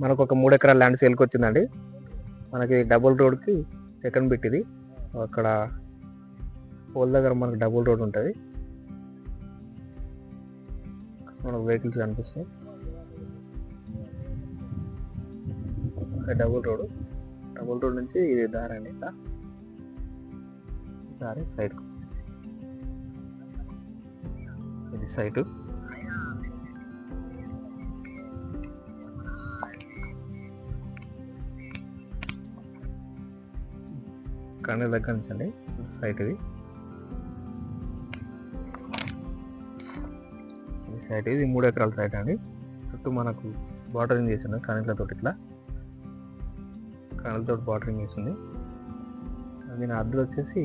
మనకు ఒక 3 ఎకరాల ల్యాండ్ సేల్కి వచ్చిందండి. మనకి డబుల్ రోడ్కి సెకండ్ బిట్ ఇది. అక్కడ పోల్ దగ్గర మనకు డబుల్ రోడ్ ఉంటుంది, మనకు వెహికల్స్ కనిపిస్తాయి. డబుల్ రోడ్ నుంచి ఇది దారి అండి. ఇట్లా దారి సైడ్, ఇది సైటు. కన్నె దగ్గర నుంచి అండి సైట్ ఇది. సైట్ ఇది 3 ఎకరాల సైట్ అండి. చుట్టూ మనకు బార్డరింగ్ చేసింది కనెలతో, ఇట్లా కనెలతో బార్డరింగ్ చేసింది. దీని అద్దె వచ్చేసి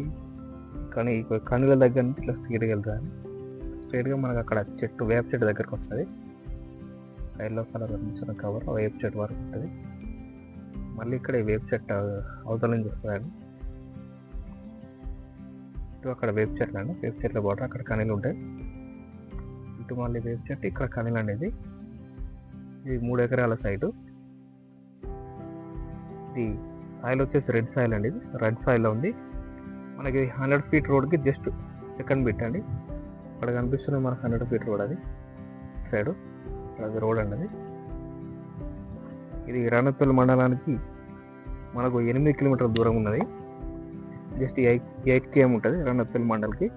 కనుల దగ్గర నుంచి ఇట్లా స్ట్రైట్గా మనకు అక్కడ చెట్టు, వేప చెట్టు దగ్గరకు వస్తుంది. ఎల్లో కలర్ కనిపిస్తున్న కవర్ వేప చెట్టు వరకు ఉంటుంది. మళ్ళీ ఇక్కడ వేప చెట్టు అవతల నుంచి వస్తుందండి. ఇటు అక్కడ వేప చెట్లు అండి, వేప చెట్ల బార్డర్ అక్కడ కనీలు ఉంటాయి. ఇటు మళ్ళీ వేప చెట్టు, ఇక్కడ కనీలు అనేది. ఇది 3 ఎకరాల సైటు. ఇది సాయిల్ వచ్చేసి రెడ్ సాయిల్ అండి. ఇది రెడ్ సాయిల్లో ఉంది. మనకి 100 ఫీట్ రోడ్కి జస్ట్ సెకండ్ బిట్ అండి. అక్కడ కనిపిస్తుంది మనకు 100 ఫీట్ రోడ్, అది సైడు అది రోడ్ అండి. అది ఇది రాణత్పల్లి మండలానికి మనకు 8 కిలోమీటర్ల దూరం ఉన్నది. జస్ట్ 8 km ఉంటుంది రాణత్పల్లి మండల్కి.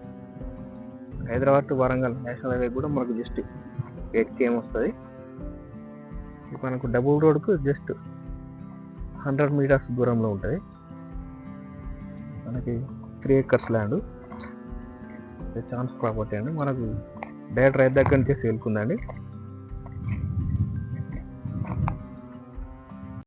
Hyderabad to Warangal national highway కూడా మనకు జస్ట్ 8 km వస్తుంది. మనకు డబుల్ రోడ్కు జస్ట్ 100 మీటర్స్ దూరంలో ఉంటుంది. మనకి 3 acres ల్యాండ్, ఛాన్స్ ప్రాపర్టీ అండి. మనకు డైరెక్ట్ రైతు దగ్గర నుంచి సేల్కుందండి.